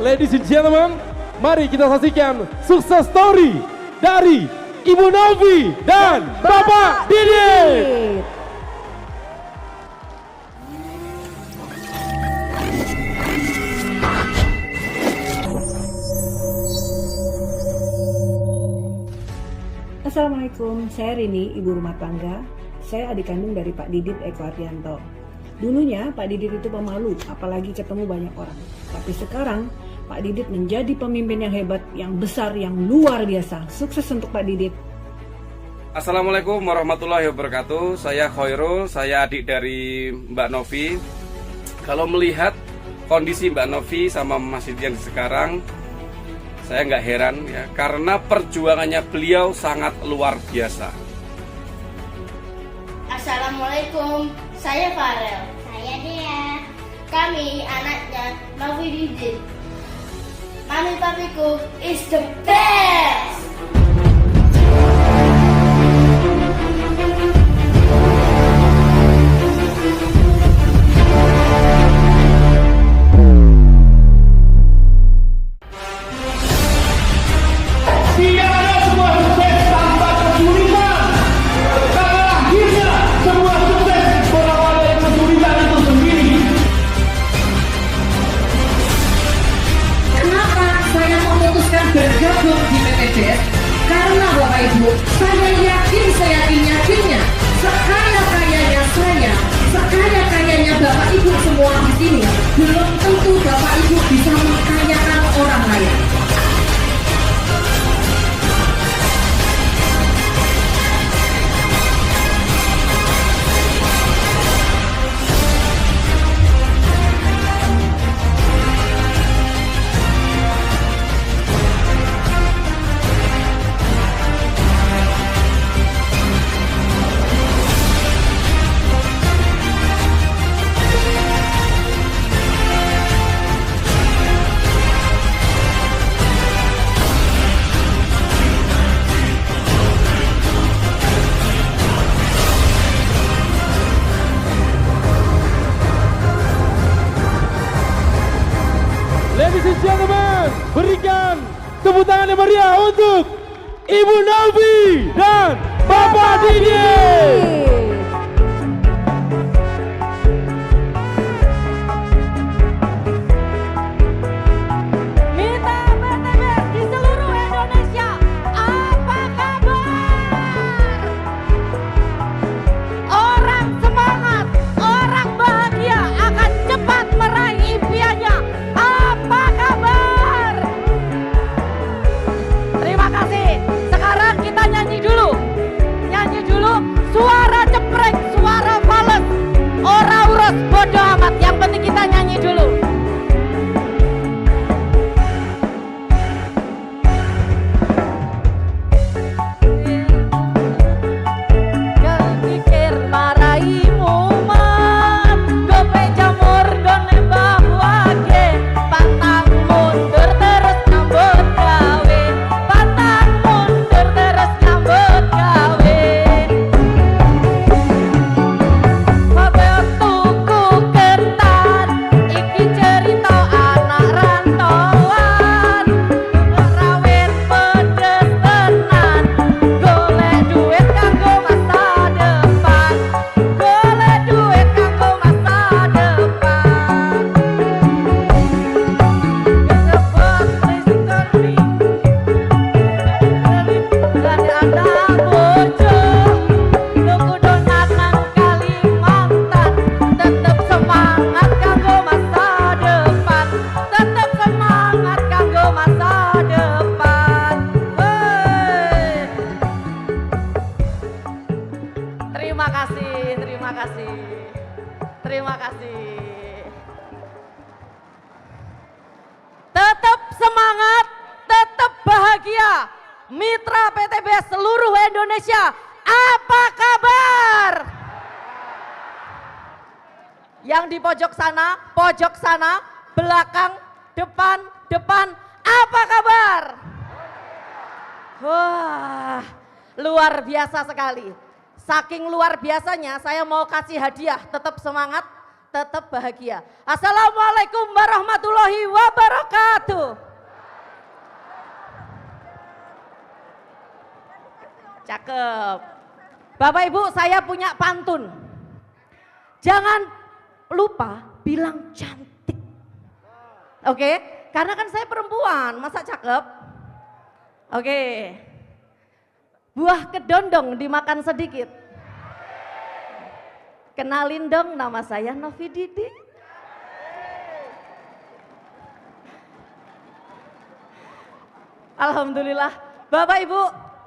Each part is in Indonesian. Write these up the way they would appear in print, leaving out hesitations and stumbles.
Ladies and gentlemen, mari kita saksikan sukses story dari Ibu Novi dan Bapak Didit. Assalamualaikum, saya Rini, ibu rumah tangga. Saya adik kandung dari Pak Didit Eko Ardianto. Dulunya Pak Didit itu pemalu, apalagi ketemu banyak orang. Tapi sekarang Pak Didit menjadi pemimpin yang hebat, yang besar, yang luar biasa. Sukses untuk Pak Didit. Assalamualaikum warahmatullahi wabarakatuh. Saya Khairul, saya adik dari Mbak Novi. Kalau melihat kondisi Mbak Novi sama Mas Didit yang sekarang, saya nggak heran ya, karena perjuangannya beliau sangat luar biasa. Assalamualaikum, saya Farel. Saya Dea. Kami anaknya Novi Didit. Mami papiku is the best. Bergabung di PTBS karena Bapak Ibu, saya yakinnya sekaya-kayanya saya, sekaya-kayanya Bapak Ibu semua di sini, belum tentu Bapak Ibu bisa mengkayakan orang lain. Ladies and gentlemen, berikan tepuk tangan yang meriah untuk Ibu Novi dan Bapak Didit. Mitra PTBS di seluruh Indonesia, apa kabar? Orang semangat, orang bahagia akan cepat meraih impiannya. Apa kabar? Terima kasih. Sekarang kita nyanyi dulu. Suara ceprek, suara fales. Ora urus bodo amat. Yang penting kita nyanyi dulu. Jangan pikir maraimu man, gope jamur go nembah wage, pantang mundur terus nyambut gawe, pantang mundur terus nyambut gawe. Kowe tuku ketan, iki cerita anak rantauan, rawit pedes tenan, golek duit kanggo masa depan, golek duit kanggo masa depan. Gesebut listrik dan anak bojo, tuku donat nang Kalimantan, tetep semangat kanggo masa depan, tetep semangat kanggo masa depan. Hei. Terima kasih, terima kasih, terima kasih. Tetap semangat, tetap bahagia. Mitra PTBS seluruh Indonesia, apa kabar? Yang di pojok sana, belakang, depan, apa kabar? Wah, luar biasa sekali. Saking luar biasanya, saya mau kasih hadiah. Tetap semangat, tetap bahagia. Assalamualaikum warahmatullahi wabarakatuh. Cakep. Bapak Ibu, saya punya pantun. Jangan lupa bilang cantik. Oke, karena kan saya perempuan, masa cakep? Oke. Buah kedondong dimakan sedikit. Kenalin dong, nama saya Novi Didi. Alhamdulillah, Bapak Ibu,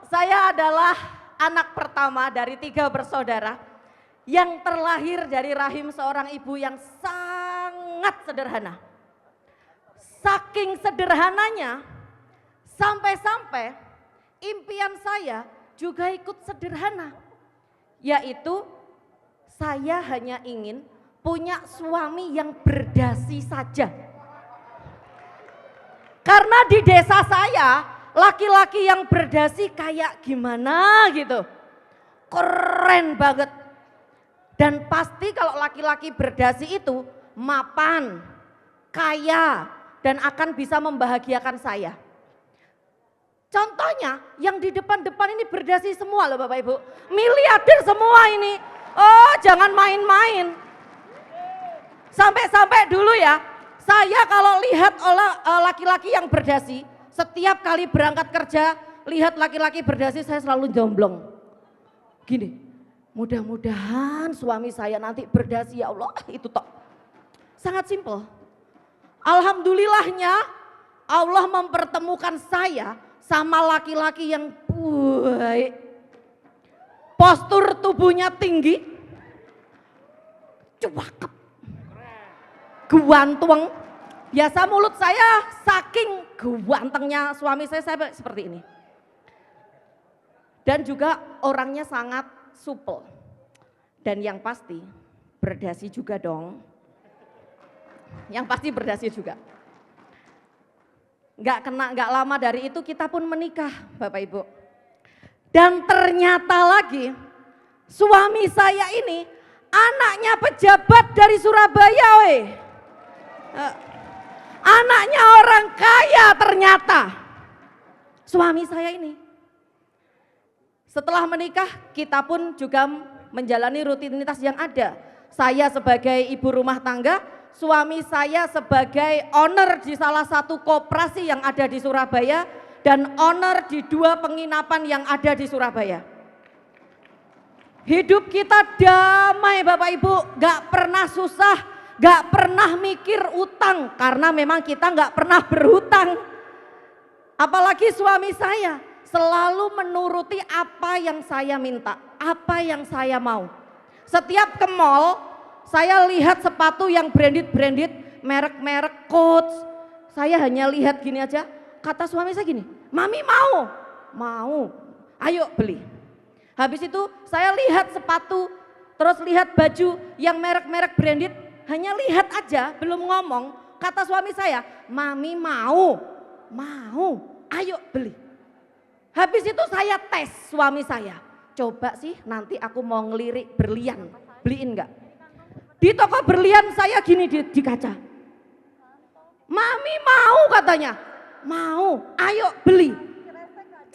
saya adalah anak pertama dari 3 bersaudara yang terlahir dari rahim seorang ibu yang sangat sederhana. Saking sederhananya, sampai-sampai impian saya juga ikut sederhana, yaitu saya hanya ingin punya suami yang berdasi saja. Karena di desa saya, laki-laki yang berdasi kayak gimana gitu. Keren banget. Dan pasti kalau laki-laki berdasi itu mapan, kaya, dan akan bisa membahagiakan saya. Contohnya yang di depan-depan ini berdasi semua loh Bapak Ibu. Miliarder semua ini. Oh, jangan main-main. Sampai-sampai dulu ya, saya kalau lihat laki-laki yang berdasi, setiap kali berangkat kerja, lihat laki-laki berdasi saya selalu jomblong. Gini, mudah-mudahan suami saya nanti berdasi ya Allah, itu tok. Sangat simpel. Alhamdulillahnya Allah mempertemukan saya sama laki-laki yang baik. Postur tubuhnya tinggi, cakep, ganteng. Biasa mulut saya saking gantengnya suami saya seperti ini. Dan juga orangnya sangat supel. Dan yang pasti berdasi juga dong. Yang pasti berdasi juga. Nggak lama dari itu kita pun menikah Bapak Ibu. Dan ternyata lagi suami saya ini anaknya pejabat dari Surabaya weh. Anaknya orang kaya ternyata. Suami saya ini. Setelah menikah kita pun juga menjalani rutinitas yang ada. Saya sebagai ibu rumah tangga, suami saya sebagai owner di salah satu koperasi yang ada di Surabaya dan owner di 2 penginapan yang ada di Surabaya. Hidup kita damai Bapak Ibu, gak pernah susah, gak pernah mikir utang karena memang kita gak pernah berhutang. Apalagi suami saya selalu menuruti apa yang saya minta, apa yang saya mau. Setiap ke mall, saya lihat sepatu yang branded, merek-merek Coach. Saya hanya lihat gini aja, kata suami saya gini, Mami mau, ayo beli. Habis itu saya lihat sepatu, terus lihat baju yang merek-merek branded, hanya lihat aja, belum ngomong. Kata suami saya, Mami mau, ayo beli. Habis itu saya tes suami saya, coba sih nanti aku mau ngelirik berlian, beliin enggak? Di toko berlian saya gini di kaca, Mami mau katanya, mau, ayo beli.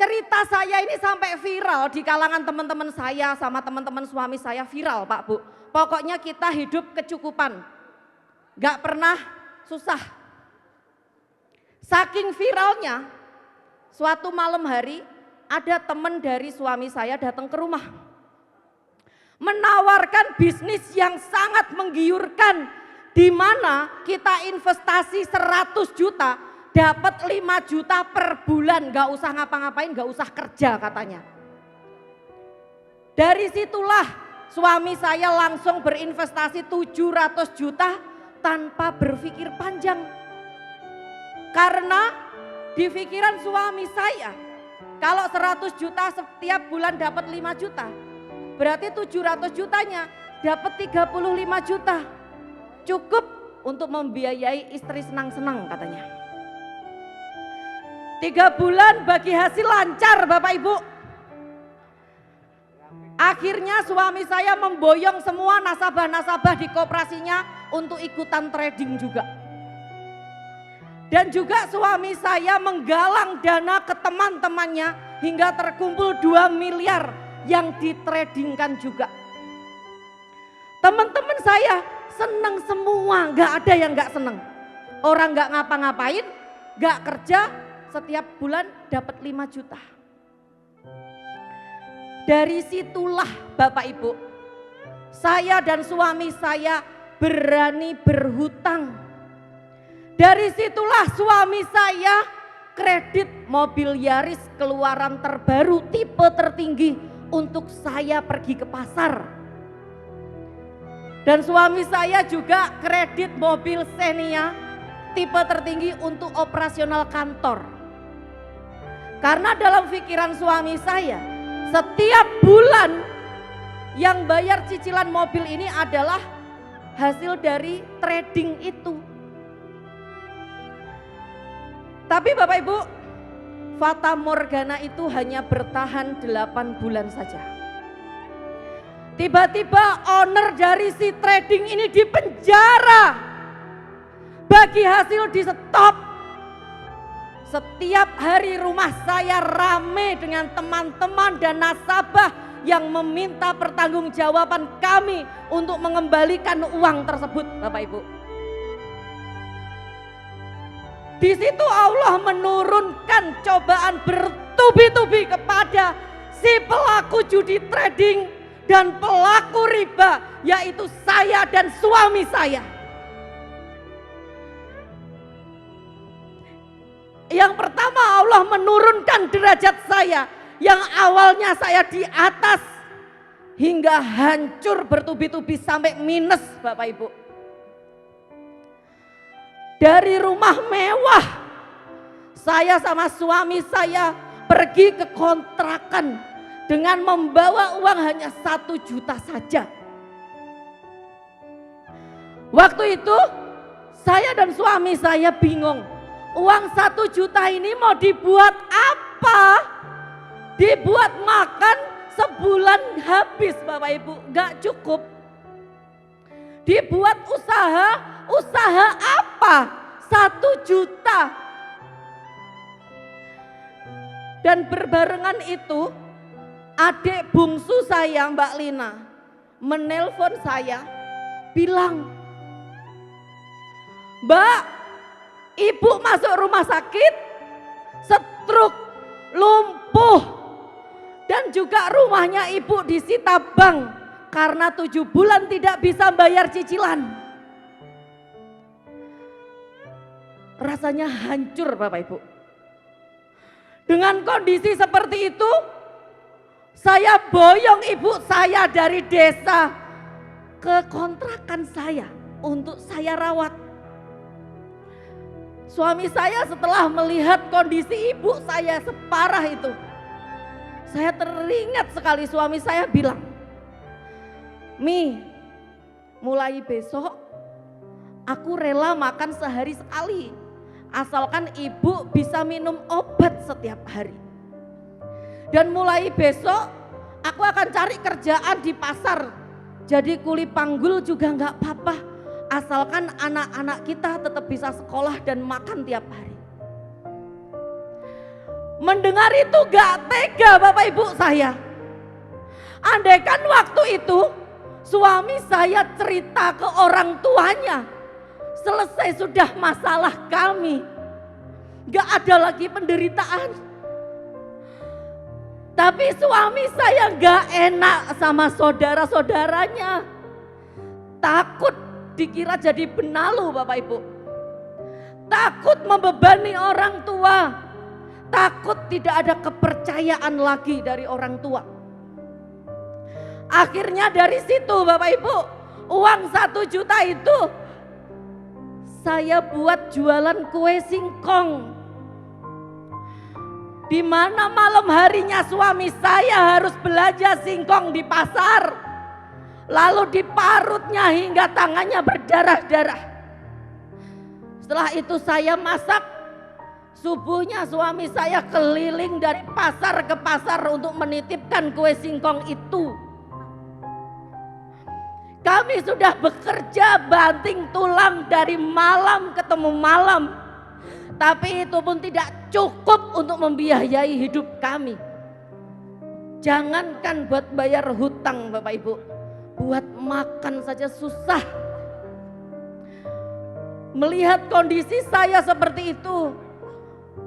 Cerita saya ini sampai viral di kalangan teman-teman saya sama teman-teman suami saya, viral Pak Bu. Pokoknya kita hidup kecukupan, gak pernah susah. Saking viralnya, suatu malam hari ada teman dari suami saya datang ke rumah. Menawarkan bisnis yang sangat menggiurkan, di mana kita investasi 100 juta, dapat 5 juta per bulan, gak usah ngapa-ngapain, gak usah kerja katanya. Dari situlah suami saya langsung berinvestasi 700 juta tanpa berpikir panjang. Karena di pikiran suami saya, kalau 100 juta setiap bulan dapat 5 juta, berarti 700 jutanya dapat 35 juta. Cukup untuk membiayai istri senang-senang katanya. 3 bulan bagi hasil lancar Bapak Ibu. Akhirnya suami saya memboyong semua nasabah-nasabah di koperasinya untuk ikutan trading juga. Dan juga suami saya menggalang dana ke teman-temannya hingga terkumpul 2 miliar yang ditradingkan juga. Teman-teman saya senang semua, gak ada yang gak senang. Orang gak ngapa-ngapain, gak kerja, setiap bulan dapat 5 juta. Dari situlah Bapak Ibu, saya dan suami saya berani berhutang. Dari situlah suami saya kredit mobil Yaris keluaran terbaru tipe tertinggi untuk saya pergi ke pasar. Dan suami saya juga kredit mobil Xenia tipe tertinggi untuk operasional kantor. Karena dalam pikiran suami saya, setiap bulan yang bayar cicilan mobil ini adalah hasil dari trading itu. Tapi Bapak Ibu, fata morgana itu hanya bertahan 8 bulan saja. Tiba-tiba owner dari si trading ini dipenjara. Bagi hasil di stop. Setiap hari rumah saya rame dengan teman-teman dan nasabah yang meminta pertanggungjawaban kami untuk mengembalikan uang tersebut, Bapak Ibu. Di situ Allah menurunkan cobaan bertubi-tubi kepada si pelaku judi trading dan pelaku riba, yaitu saya dan suami saya. Yang pertama, Allah menurunkan derajat saya yang awalnya saya di atas hingga hancur bertubi-tubi sampai minus, Bapak Ibu. Dari rumah mewah, saya sama suami saya pergi ke kontrakan dengan membawa uang hanya 1 juta saja. Waktu itu saya dan suami saya bingung, uang 1 juta ini mau dibuat apa? Dibuat makan sebulan habis, Bapak Ibu, gak cukup. Dibuat usaha apa? 1 juta. Dan berbarengan itu adik bungsu saya Mbak Lina menelpon saya bilang, Mbak, ibu masuk rumah sakit, stroke, lumpuh, dan juga rumahnya ibu disita bank karena 7 bulan tidak bisa bayar cicilan. Rasanya hancur Bapak Ibu. Dengan kondisi seperti itu, saya boyong ibu saya dari desa ke kontrakan saya untuk saya rawat. Suami saya setelah melihat kondisi ibu saya separah itu, saya teringat sekali suami saya bilang, Mi, mulai besok aku rela makan sehari sekali, asalkan ibu bisa minum obat setiap hari. Dan mulai besok aku akan cari kerjaan di pasar, jadi kuli panggul juga nggak apa-apa, asalkan anak-anak kita tetap bisa sekolah dan makan tiap hari. Mendengar itu gak tega Bapak Ibu saya. Andaikan waktu itu suami saya cerita ke orang tuanya, selesai sudah masalah kami, gak ada lagi penderitaan. Tapi suami saya gak enak sama saudara-saudaranya, takut dikira jadi benalu Bapak Ibu, takut membebani orang tua, takut tidak ada kepercayaan lagi dari orang tua. Akhirnya dari situ Bapak Ibu, uang 1 juta itu saya buat jualan kue singkong. Di mana malam harinya suami saya harus belanja singkong di pasar, lalu diparutnya hingga tangannya berdarah-darah. Setelah itu saya masak, subuhnya suami saya keliling dari pasar ke pasar untuk menitipkan kue singkong itu. Kami sudah bekerja banting tulang dari malam ketemu malam. Tapi itu pun tidak cukup untuk membiayai hidup kami. Jangankan buat bayar hutang Bapak Ibu, buat makan saja susah. Melihat kondisi saya seperti itu,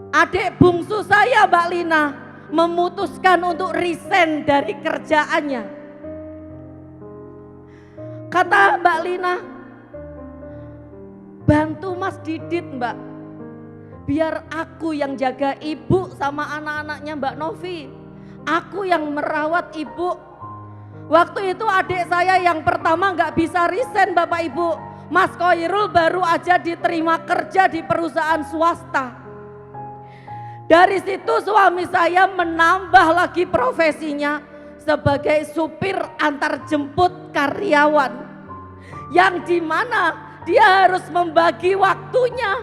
adik bungsu saya Mbak Lina memutuskan untuk resign dari kerjaannya. Kata Mbak Lina, bantu Mas Didit Mbak, biar aku yang jaga ibu sama anak-anaknya Mbak Novi. Aku yang merawat ibu. Waktu itu adik saya yang pertama gak bisa resign Bapak Ibu. Mas Khoirul baru aja diterima kerja di perusahaan swasta. Dari situ suami saya menambah lagi profesinya sebagai supir antar jemput karyawan, yang dimana dia harus membagi waktunya.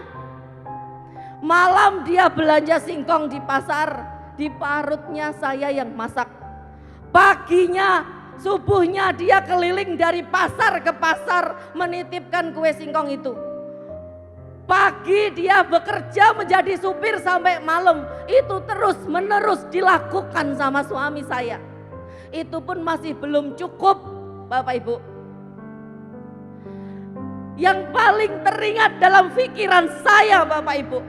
Malam dia belanja singkong di pasar, di parutnya saya yang masak. Paginya, subuhnya dia keliling dari pasar ke pasar menitipkan kue singkong itu. Pagi dia bekerja menjadi supir sampai malam. Itu terus menerus dilakukan sama suami saya. Itu pun masih belum cukup Bapak Ibu. Yang paling teringat dalam pikiran saya Bapak Ibu,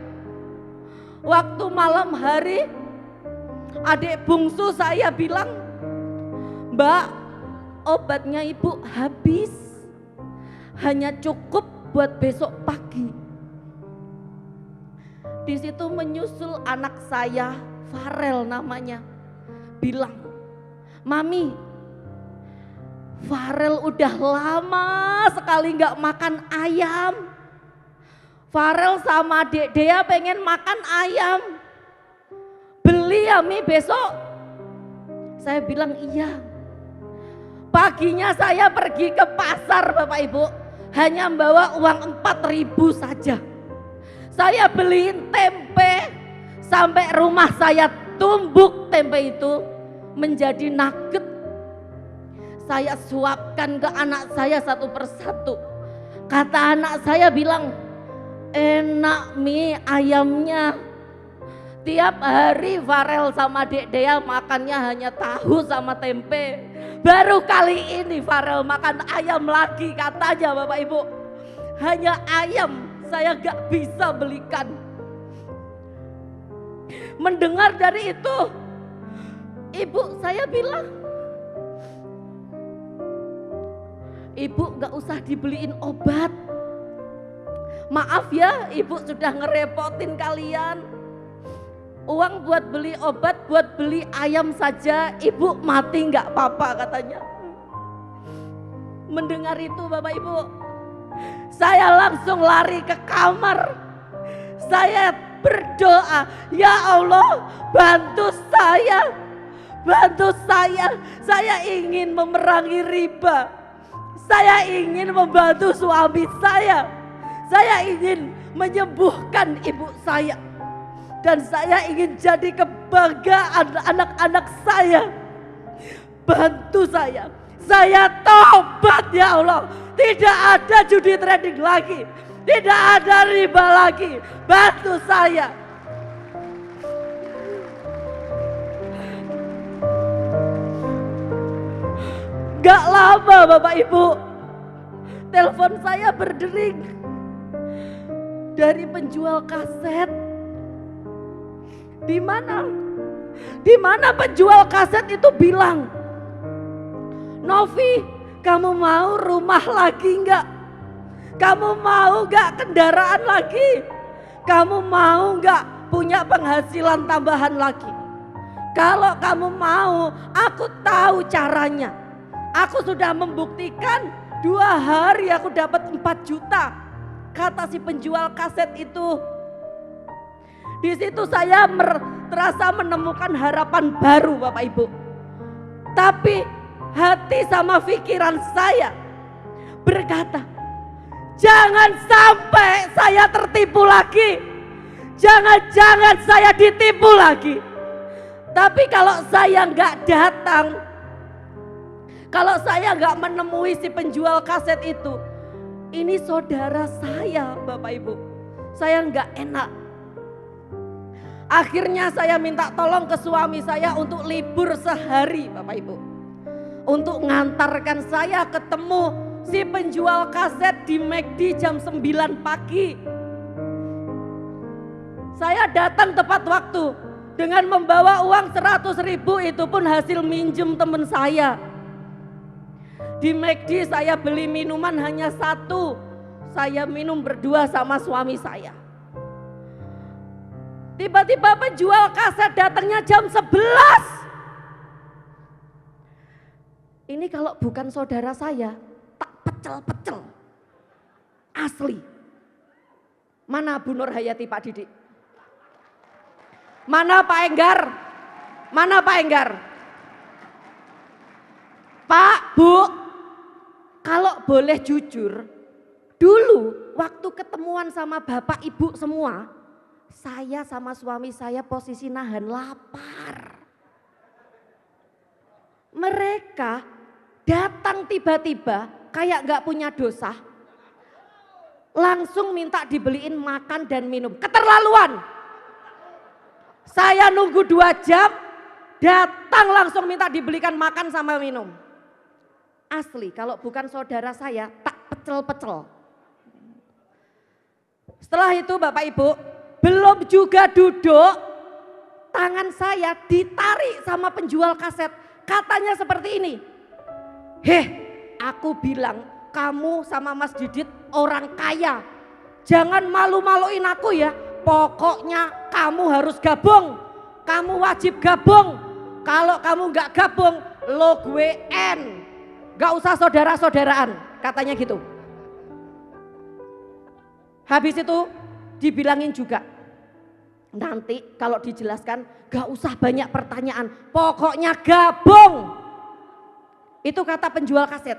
waktu malam hari adik bungsu saya bilang, Mbak, obatnya ibu habis, hanya cukup buat besok pagi. Di situ menyusul anak saya, Farel namanya, bilang, Mami, Farel udah lama sekali gak makan ayam. Farel sama adik Dea pengen makan ayam. Beli ya Mi besok. Saya bilang iya. Paginya saya pergi ke pasar Bapak Ibu, hanya bawa uang 4.000 saja. Saya beliin tempe, sampai rumah saya tumbuk tempe itu menjadi nugget. Saya suapkan ke anak saya satu persatu. Kata anak saya bilang, enak Mi ayamnya. Tiap hari Farel sama Dek Dea makannya hanya tahu sama tempe. Baru kali ini Farel makan ayam lagi katanya Bapak Ibu. Hanya ayam saya gak bisa belikan. Mendengar dari itu, ibu saya bilang, ibu gak usah dibeliin obat. Maaf ya, ibu sudah ngerepotin kalian. Uang buat beli obat, buat beli ayam saja, ibu mati gak apa-apa katanya. Mendengar itu Bapak Ibu, saya langsung lari ke kamar. Saya berdoa, ya Allah bantu saya. Bantu saya ingin memerangi riba. Saya ingin membantu suami saya. Saya ingin menyembuhkan ibu saya. Dan saya ingin jadi kebanggaan anak-anak saya. Bantu saya. Saya tobat ya Allah. Tidak ada judi trading lagi. Tidak ada riba lagi. Bantu saya. Gak lama Bapak Ibu, telepon saya berdering dari penjual kaset. Di mana penjual kaset itu bilang, Novi, kamu mau rumah lagi enggak? Kamu mau enggak kendaraan lagi? Kamu mau enggak punya penghasilan tambahan lagi? Kalau kamu mau, aku tahu caranya. Aku sudah membuktikan 2 hari aku dapat 4 juta. Kata si penjual kaset itu. Di situ saya terasa menemukan harapan baru Bapak Ibu. Tapi hati sama pikiran saya berkata, jangan sampai saya tertipu lagi. Jangan-jangan saya ditipu lagi. Tapi kalau saya nggak datang, Kalau saya nggak menemui si penjual kaset itu, ini saudara saya Bapak Ibu. Saya nggak enak. Akhirnya saya minta tolong ke suami saya untuk libur sehari Bapak Ibu. Untuk ngantarkan saya ketemu si penjual kaset di McD jam 9 pagi. Saya datang tepat waktu dengan membawa uang 100.000, itu pun hasil minjem teman saya. Di McD saya beli minuman hanya satu. Saya minum berdua sama suami saya. Tiba-tiba penjual kaset datangnya jam 11. Ini kalau bukan saudara saya, tak pecel-pecel. Asli. Mana Bu Nur Hayati Pak Didik? Mana Pak Enggar? Mana Pak Enggar? Pak, Bu, kalau boleh jujur, dulu waktu ketemuan sama bapak ibu semua, saya sama suami saya posisi nahan lapar. Mereka datang tiba-tiba kayak gak punya dosa, langsung minta dibeliin makan dan minum. Keterlaluan. Saya nunggu 2 jam, datang langsung minta dibelikan makan sama minum. Asli, kalau bukan saudara saya, tak pecel-pecel. Setelah itu Bapak Ibu, belum juga duduk, tangan saya ditarik sama penjual kaset. Katanya seperti ini, "Heh, aku bilang kamu sama Mas Didit orang kaya. Jangan malu-maluin aku ya. Pokoknya kamu harus gabung. Kamu wajib gabung. Kalau kamu gak gabung, lo gue N. Gak usah saudara-saudaraan," katanya gitu. Habis itu dibilangin juga, nanti kalau dijelaskan gak usah banyak pertanyaan, pokoknya gabung. Itu kata penjual kaset.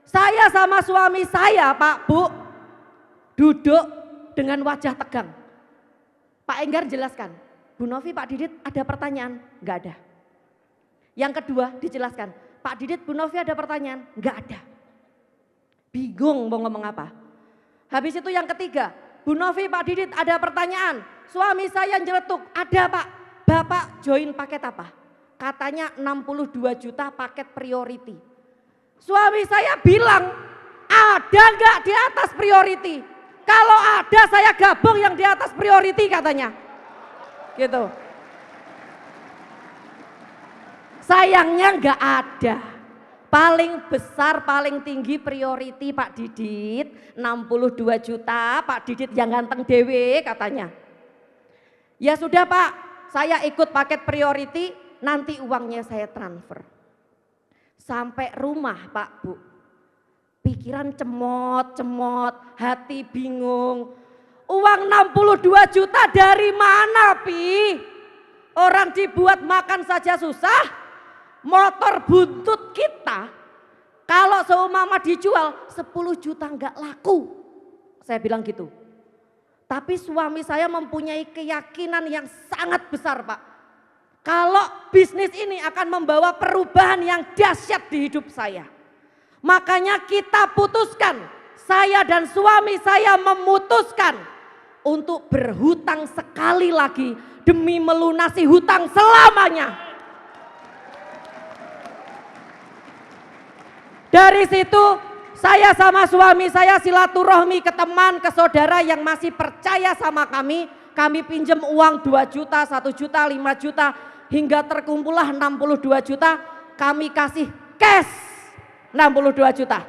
Saya sama suami saya Pak Bu duduk dengan wajah tegang. Pak Enggar jelaskan, "Bu Novi, Pak Didit ada pertanyaan?" Gak ada. Yang kedua dijelaskan, "Pak Didit, Bu Novi ada pertanyaan?" Gak ada. Bingung mau ngomong apa. Habis itu yang ketiga, "Bu Novi, Pak Didit ada pertanyaan?" Suami saya nyeletuk, "Ada Pak, Bapak join paket apa?" Katanya 62 juta paket priority. Suami saya bilang, "Ada gak di atas priority? Kalau ada saya gabung yang di atas priority," katanya. Gitu. Sayangnya gak ada. Paling besar, paling tinggi priority Pak Didit 62 juta, Pak Didit yang ganteng dewe katanya. Ya sudah Pak, saya ikut paket priority, nanti uangnya saya transfer. Sampai rumah Pak Bu, pikiran cemot-cemot, hati bingung. Uang 62 juta dari mana Pi? Orang dibuat makan saja susah. Motor buntut kita kalau seumpama dijual 10 juta nggak laku. Saya bilang gitu. Tapi suami saya mempunyai keyakinan yang sangat besar Pak. Kalau bisnis ini akan membawa perubahan yang dahsyat di hidup saya. Makanya kita putuskan, saya dan suami saya memutuskan untuk berhutang sekali lagi demi melunasi hutang selamanya. Dari situ saya sama suami saya silaturahmi ke teman, ke saudara yang masih percaya sama kami. Kami pinjam uang 2 juta, 1 juta, 5 juta, hingga terkumpullah 62 juta. Kami kasih cash 62 juta.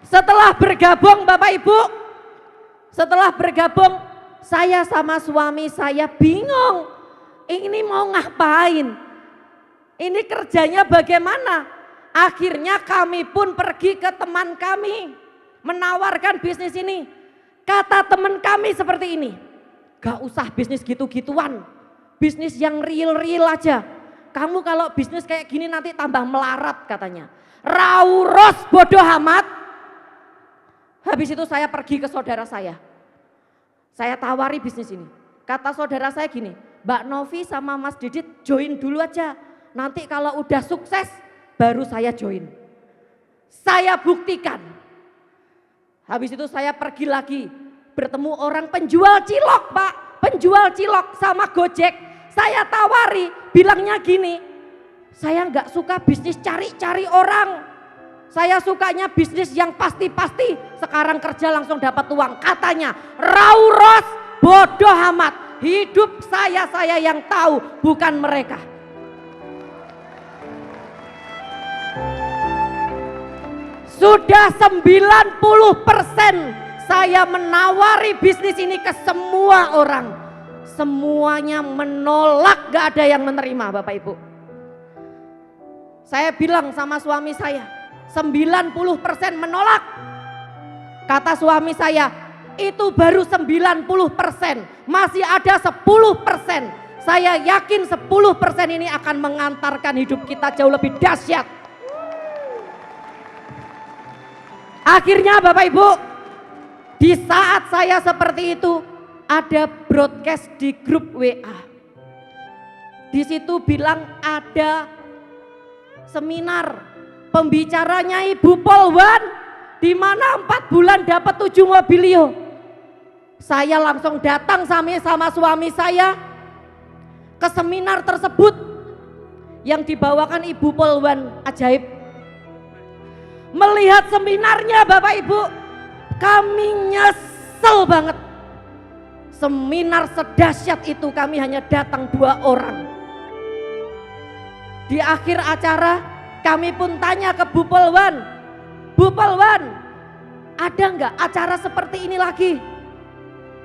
Setelah bergabung Bapak Ibu, setelah bergabung saya sama suami saya bingung. Ini mau ngapain? Ini kerjanya bagaimana? Akhirnya kami pun pergi ke teman kami menawarkan bisnis ini. Kata teman kami seperti ini, "Gak usah bisnis gitu-gituan, bisnis yang real-real aja. Kamu kalau bisnis kayak gini nanti tambah melarat," katanya. Rauros bodoh amat. Habis itu saya pergi ke saudara saya tawari bisnis ini. Kata saudara saya gini, "Mbak Novi sama Mas Didit join dulu aja. nanti kalau udah sukses baru saya join. Saya buktikan. Habis itu saya pergi lagi, bertemu orang penjual cilok Pak, penjual cilok sama Gojek. Saya tawari, bilangnya gini, saya nggak suka bisnis cari-cari orang. Saya sukanya bisnis yang pasti-pasti, sekarang kerja langsung dapat uang. Katanya, rauros, bodoh amat, hidup saya yang tahu, bukan mereka. Sudah 90% saya menawari bisnis ini ke semua orang. Semuanya menolak, gak ada yang menerima Bapak Ibu. Saya bilang sama suami saya, 90% menolak. Kata suami saya, itu baru 90%, masih ada 10%. Saya yakin 10% ini akan mengantarkan hidup kita jauh lebih dahsyat. Akhirnya Bapak Ibu, di saat saya seperti itu, ada broadcast di grup WA. Di situ bilang ada seminar, pembicaranya Ibu Polwan, di mana 4 bulan dapat 7 mobilio. Saya langsung datang sama suami saya ke seminar tersebut yang dibawakan Ibu Polwan ajaib. Melihat seminarnya Bapak Ibu, kami nyesel banget. Seminar sedahsyat itu kami hanya datang 2 orang. Di akhir acara kami pun tanya ke Bu Polwan, Bu Polwan, ada nggak acara seperti ini lagi?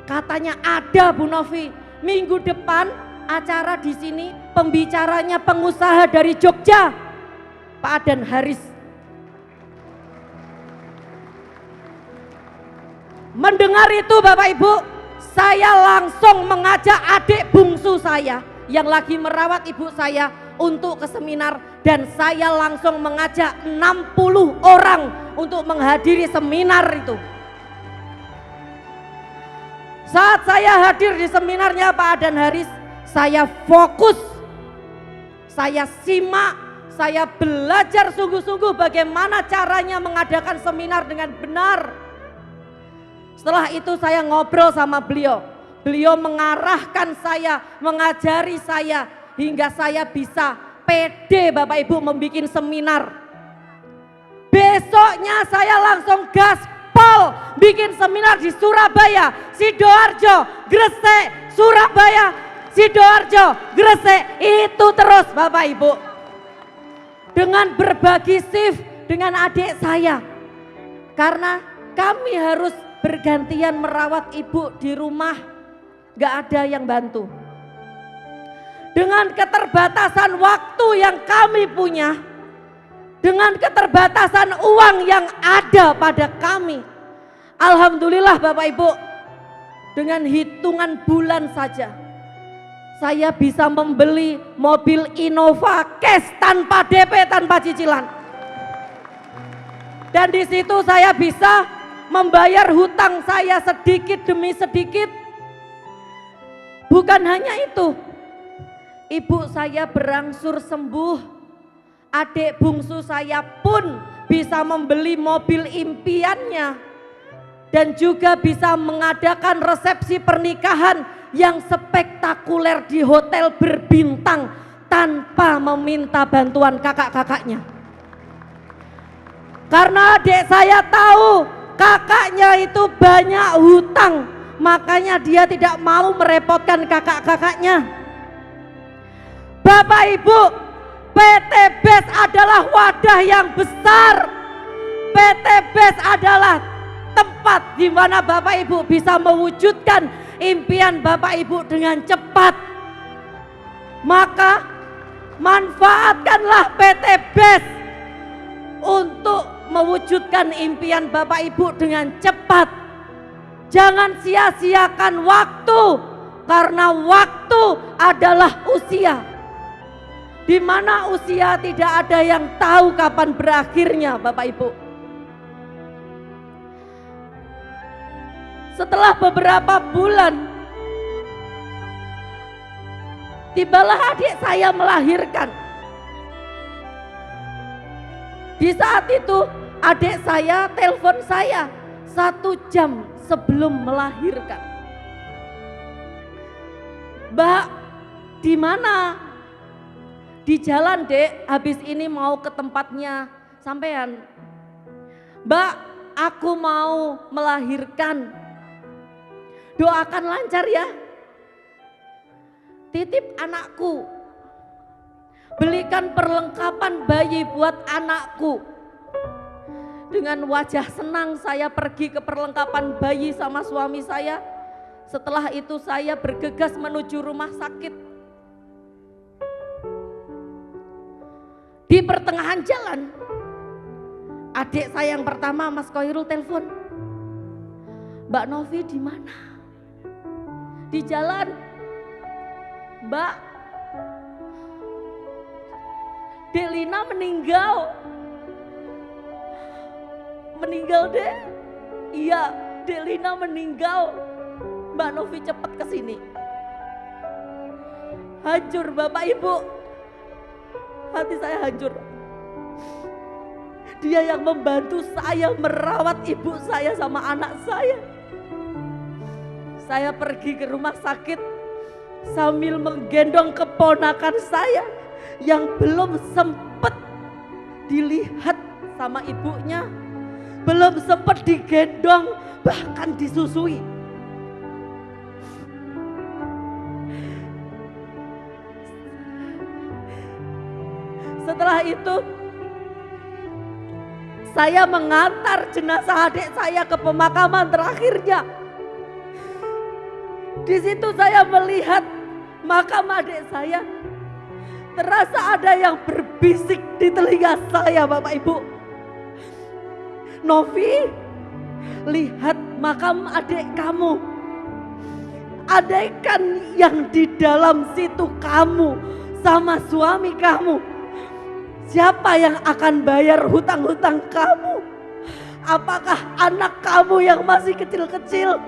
Katanya ada Bu Novi. Minggu depan acara di sini, pembicaranya pengusaha dari Jogja, Pak Adan Haris. Mendengar itu Bapak Ibu, saya langsung mengajak adik bungsu saya yang lagi merawat ibu saya untuk ke seminar, dan saya langsung mengajak 60 orang untuk menghadiri seminar itu. Saat saya hadir di seminarnya Pak Adan Haris, saya fokus, saya simak, saya belajar sungguh-sungguh bagaimana caranya mengadakan seminar dengan benar. Setelah itu saya ngobrol sama beliau. Beliau mengarahkan saya, mengajari saya hingga saya bisa pede Bapak Ibu membuat seminar. Besoknya saya langsung gaspol bikin seminar di Surabaya, Sidoarjo, Gresik, Surabaya, Sidoarjo, Gresik, itu terus Bapak Ibu. Dengan berbagi shift dengan adik saya. Karena kami harus bergantian merawat ibu di rumah, gak ada yang bantu. Dengan keterbatasan waktu yang kami punya, dengan keterbatasan uang yang ada pada kami, alhamdulillah Bapak Ibu, dengan hitungan bulan saja saya bisa membeli mobil Innova cash tanpa DP, tanpa cicilan. Dan di situ saya bisa membayar hutang saya sedikit demi sedikit. Bukan hanya itu, ibu saya berangsur sembuh, adik bungsu saya pun bisa membeli mobil impiannya, dan juga bisa mengadakan resepsi pernikahan yang spektakuler di hotel berbintang tanpa meminta bantuan kakak-kakaknya. Karena adik saya tahu kakaknya itu banyak hutang, makanya dia tidak mau merepotkan kakak-kakaknya. Bapak Ibu, PT BES adalah wadah yang besar. PT BES adalah tempat di mana Bapak Ibu bisa mewujudkan impian Bapak Ibu dengan cepat. Maka manfaatkanlah PT BES untuk mewujudkan impian Bapak Ibu dengan cepat. Jangan sia-siakan waktu, karena waktu adalah usia. Di mana usia tidak ada yang tahu kapan berakhirnya Bapak Ibu. Setelah beberapa bulan, tibalah adik saya melahirkan. Di saat itu adik saya telepon saya 1 jam sebelum melahirkan. Mbak, di mana? Di jalan, Dek, habis ini mau ke tempatnya sampean. Mbak, aku mau melahirkan. Doakan lancar ya. Titip anakku. Belikan perlengkapan bayi buat anakku. Dengan wajah senang saya pergi ke perlengkapan bayi sama suami saya. Setelah itu saya bergegas menuju rumah sakit. Di pertengahan jalan, adik saya yang pertama, Mas Khoirul, telepon. Mbak Novi di mana? Di jalan. Mbak, Delina meninggal. Meninggal, Dek? Iya, Delina meninggal. Mbak Novi cepat ke sini. Hancur Bapak Ibu. Hati saya hancur. Dia yang membantu saya merawat ibu saya sama anak saya. Saya pergi ke rumah sakit sambil menggendong keponakan saya yang belum sempat dilihat sama ibunya, belum sempat digendong, bahkan disusui. Setelah itu saya mengantar jenazah adik saya ke pemakaman terakhirnya. Di situ saya melihat makam adik saya. Terasa ada yang berbisik di telinga saya, Bapak Ibu. Novi, lihat makam adik kamu. Andaikan yang di dalam situ kamu sama suami kamu, siapa yang akan bayar hutang-hutang kamu? Apakah anak kamu yang masih kecil-kecil?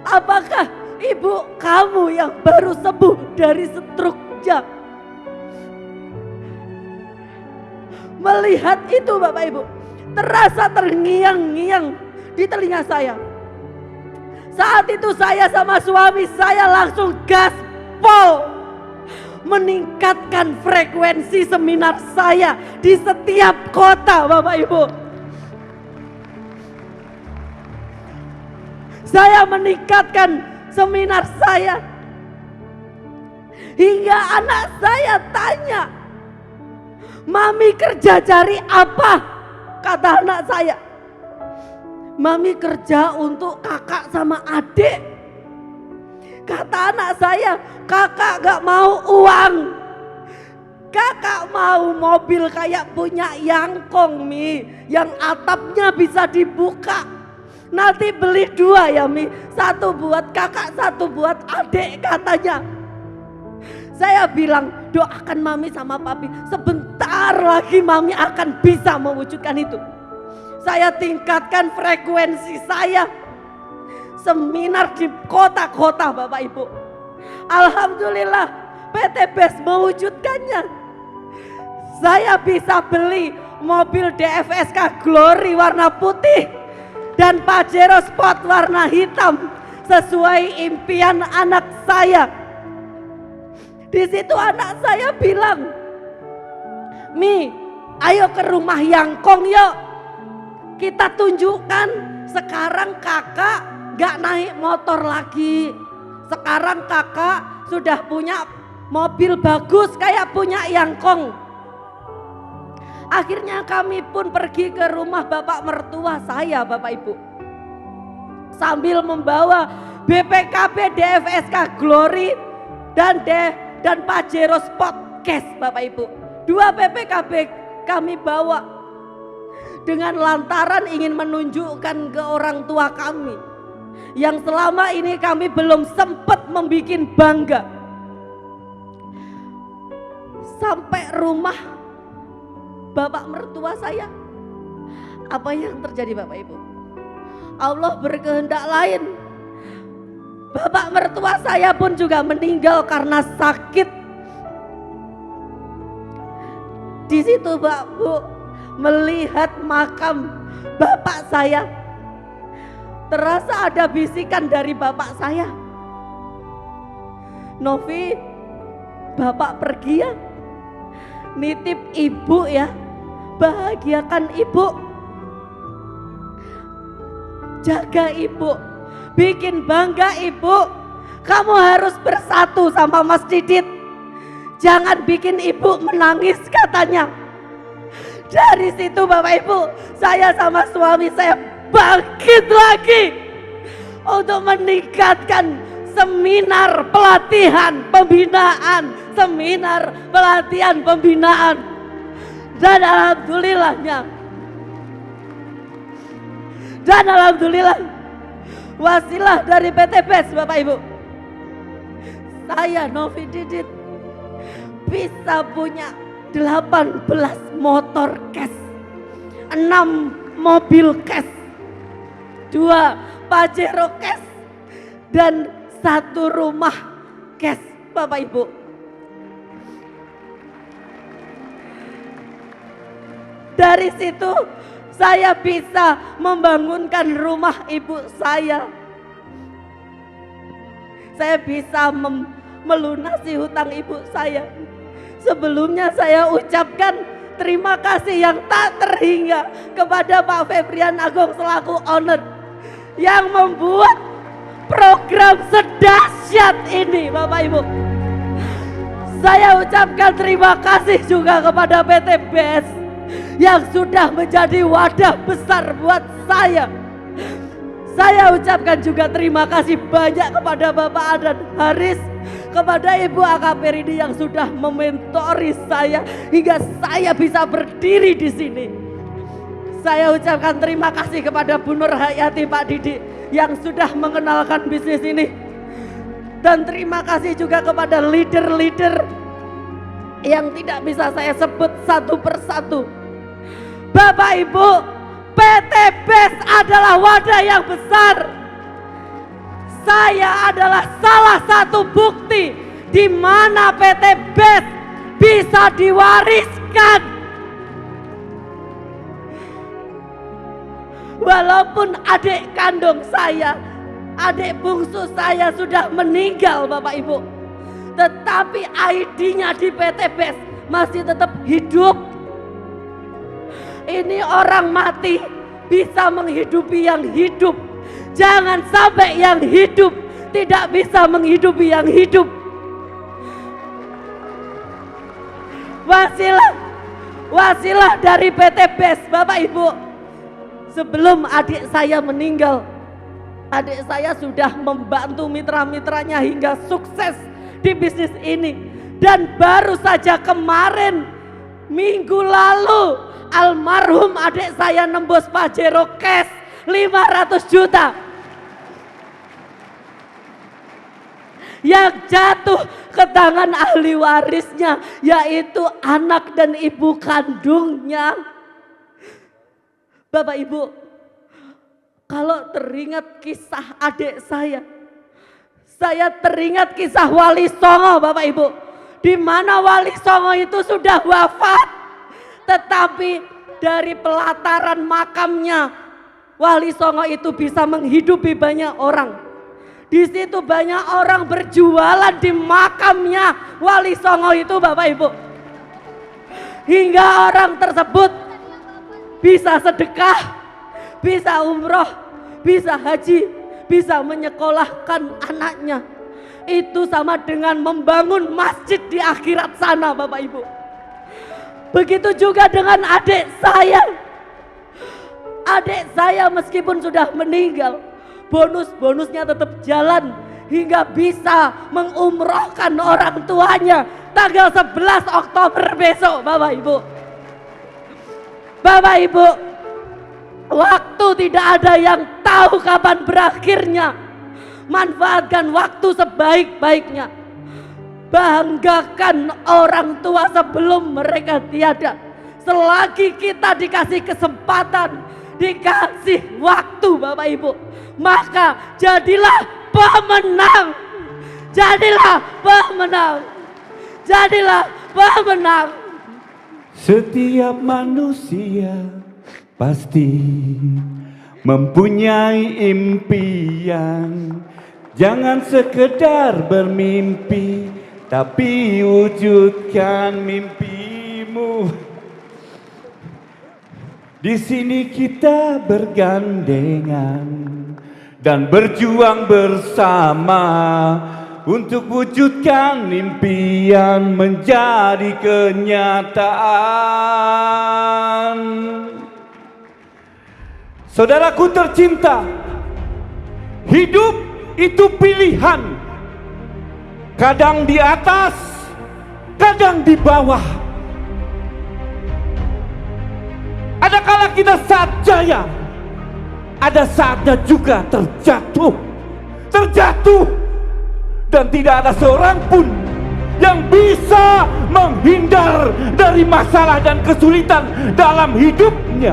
Apakah ibu kamu yang baru sembuh dari stroke-nya? Melihat itu Bapak Ibu, terasa terngiang-ngiang di telinga saya. Saat itu saya sama suami saya langsung gaspol meningkatkan frekuensi seminar saya di setiap kota, Bapak Ibu. Saya meningkatkan seminar saya hingga anak saya tanya, "Mami kerja cari apa?" Kata anak saya, "Mami kerja untuk kakak sama adik." Kata anak saya, "Kakak gak mau uang, kakak mau mobil kayak punya Yangkong, Mi, yang atapnya bisa dibuka. Nanti beli 2 ya, Mi, 1 buat kakak, 1 buat adik," katanya. Saya bilang, "Doakan Mami sama Papi, sebentar lagi Mami akan bisa mewujudkan itu." Saya tingkatkan frekuensi saya, seminar di kota-kota, Bapak Ibu. Alhamdulillah PT BES mewujudkannya. Saya bisa beli mobil DFSK Glory warna putih dan Pajero Sport warna hitam sesuai impian anak saya. Di situ anak saya bilang, "Mi, ayo ke rumah Yangkong yuk. Kita tunjukkan sekarang kakak gak naik motor lagi. Sekarang kakak sudah punya mobil bagus kayak punya Yangkong." Akhirnya kami pun pergi ke rumah bapak mertua saya, Bapak Ibu. Sambil membawa BPKB DFSK Glory dan Pajero Sport Cash, Bapak Ibu. 2 BPKB kami bawa dengan lantaran ingin menunjukkan ke orang tua kami yang selama ini kami belum sempat membuat bangga. Sampai rumah bapak mertua saya, apa yang terjadi, Bapak Ibu? Allah berkehendak lain. Bapak mertua saya pun juga meninggal karena sakit. Di situ, Pak Bu, melihat makam bapak saya, terasa ada bisikan dari bapak saya, "Novi, bapak pergi ya, nitip ibu ya, bahagiakan ibu, jaga ibu, bikin bangga ibu, kamu harus bersatu sama Mas Didit, jangan bikin ibu menangis," katanya. Dari situ Bapak Ibu, saya sama suami saya bangkit lagi untuk meningkatkan seminar pelatihan pembinaan, dan alhamdulillah wasilah dari PT BES Bapak Ibu, saya Novi Didit bisa punya 18 motor cash, 6 mobil cash, 2 Pajero cash, dan 1 rumah cash Bapak Ibu. Dari situ saya bisa membangunkan rumah ibu saya. Saya bisa melunasi hutang ibu saya. Sebelumnya saya ucapkan terima kasih yang tak terhingga kepada Pak Febrian Agung selaku owner yang membuat program sedahsyat ini Bapak Ibu. Saya ucapkan terima kasih juga kepada PT BES yang sudah menjadi wadah besar buat saya. Saya ucapkan juga terima kasih banyak kepada Bapak Adan Haris, kepada Ibu AKP Rini yang sudah mementori saya hingga saya bisa berdiri di sini. Saya ucapkan terima kasih kepada Bu Nur Hayati, Pak Didi yang sudah mengenalkan bisnis ini. Dan terima kasih juga kepada leader-leader yang tidak bisa saya sebut satu persatu. Bapak Ibu, PT BES adalah wadah yang besar. Saya adalah salah satu bukti di mana PT BES bisa diwariskan. Walaupun adik kandung saya, adik bungsu saya sudah meninggal Bapak Ibu, tetapi ID-nya di PT BES masih tetap hidup. Ini orang mati bisa menghidupi yang hidup. Jangan sampai yang hidup tidak bisa menghidupi yang hidup. Wasilah dari PT BES Bapak Ibu. Sebelum adik saya meninggal, adik saya sudah membantu mitra-mitranya hingga sukses di bisnis ini. Dan baru saja kemarin minggu lalu almarhum adik saya nembus Pajero cash 500 juta yang jatuh ke tangan ahli warisnya, yaitu anak dan ibu kandungnya. Bapak Ibu, kalau teringat kisah adik saya teringat kisah Wali Songo Bapak Ibu, di mana Wali Songo itu sudah wafat, tetapi dari pelataran makamnya Wali Songo itu bisa menghidupi banyak orang. Di situ banyak orang berjualan di makamnya Wali Songo itu Bapak Ibu, hingga orang tersebut bisa sedekah, bisa umroh, bisa haji, bisa menyekolahkan anaknya. Itu sama dengan membangun masjid di akhirat sana Bapak Ibu. Begitu juga dengan adik saya. Adik saya meskipun sudah meninggal, bonus-bonusnya tetap jalan hingga bisa mengumrohkan orang tuanya tanggal 11 Oktober besok Bapak Ibu. Bapak Ibu, waktu tidak ada yang tahu kapan berakhirnya. Manfaatkan waktu sebaik-baiknya. Banggakan orang tua sebelum mereka tiada. Selagi kita dikasih kesempatan, dikasih waktu Bapak Ibu, maka jadilah pemenang. Jadilah pemenang. Jadilah pemenang. Setiap manusia pasti mempunyai impian. Jangan sekedar bermimpi, tapi wujudkan mimpimu. Di sini kita bergandengan dan berjuang bersama untuk wujudkan impian menjadi kenyataan. Saudaraku tercinta, hidup itu pilihan. Kadang di atas, kadang di bawah. Ada kala kita saat jaya, ada saatnya juga terjatuh. Terjatuh. Dan tidak ada seorang pun yang bisa menghindar dari masalah dan kesulitan dalam hidupnya.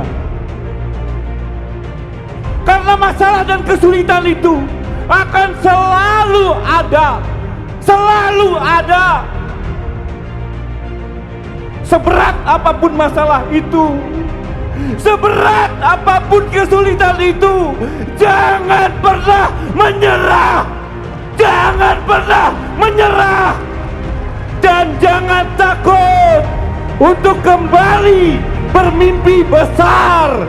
Karena masalah dan kesulitan itu akan selalu ada. Selalu ada. Seberat apapun masalah itu, seberat apapun kesulitan itu, jangan pernah menyerah. Jangan pernah menyerah. Dan jangan takut untuk kembali bermimpi besar.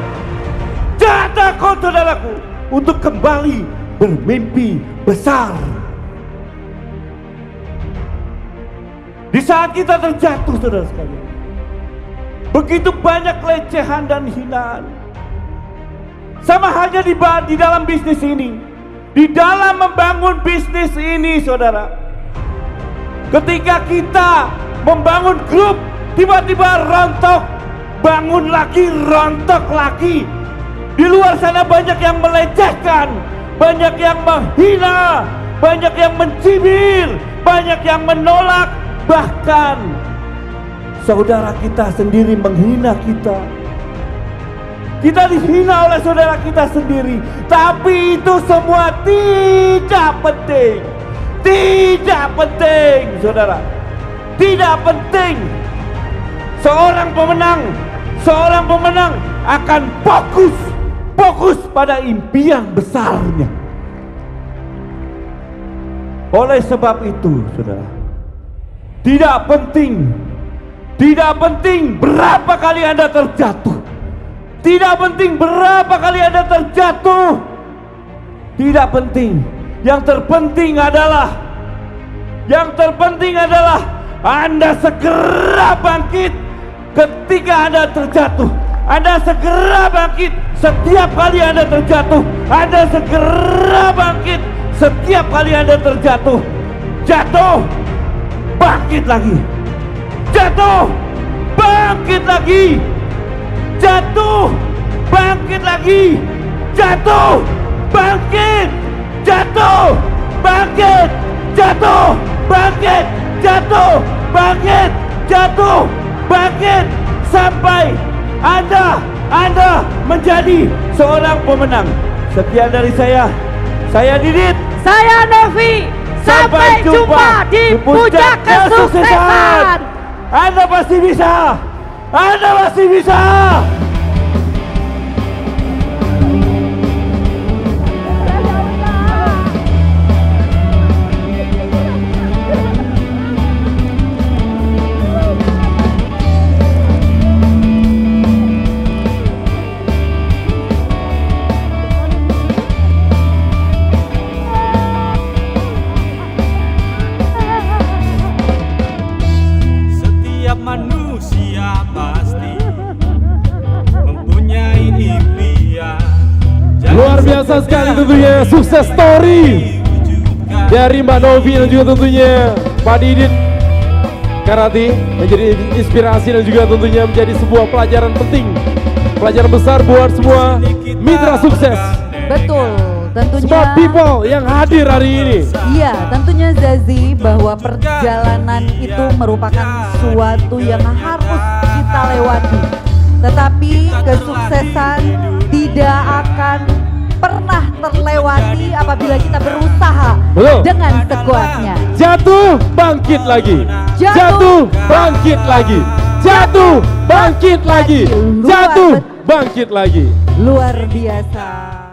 Jangan takut saudaraku untuk kembali bermimpi besar. Di saat kita terjatuh saudara sekalian, begitu banyak kelecehan dan hinaan. Sama halnya di dalam bisnis ini, di dalam membangun bisnis ini saudara. Ketika kita membangun grup, tiba-tiba rontok, bangun lagi, rontok lagi. Di luar sana banyak yang melecehkan, banyak yang menghina, banyak yang mencibir, banyak yang menolak. Bahkan saudara kita sendiri menghina kita. Kita dihina oleh saudara kita sendiri. Tapi itu semua tidak penting. Tidak penting saudara. Tidak penting. Seorang pemenang akan fokus pada impian besarnya. Oleh sebab itu saudara, tidak penting berapa kali Anda terjatuh. Tidak penting berapa kali Anda terjatuh. Tidak penting. Yang terpenting adalah Anda segera bangkit ketika Anda terjatuh. Anda segera bangkit setiap kali Anda terjatuh. Anda segera bangkit setiap kali Anda terjatuh. Jatuh, bangkit lagi. Jatuh, bangkit lagi. Jatuh, bangkit lagi. Jatuh, bangkit. Jatuh, bangkit. Jatuh, bangkit. Jatuh, bangkit. Jatuh, bangkit. Sampai Anda menjadi seorang pemenang. Sekian dari saya Didit. Saya Novi. Sampai jumpa di puncak kesuksesan. Anda pasti bisa. Anda pasti bisa. Setiap manusia pasti mempunyai impian. Luar biasa sekali tentunya sukses story dari Mbak Novi dan juga tentunya Pak Didit Karati, menjadi inspirasi dan juga tentunya menjadi sebuah pelajaran penting, pelajaran besar buat semua mitra sukses. Betul, tentunya. Smart people yang hadir hari ini. Iya, tentunya Zazi, bahwa perjalanan itu merupakan suatu yang harus kita lewati. Tetapi kesuksesan tidak akan pernah terlewati apabila kita berusaha dengan sekuatnya. Jatuh, bangkit lagi. Jatuh, bangkit lagi. jatuh, bangkit lagi, jatuh, bangkit lagi. Luar biasa.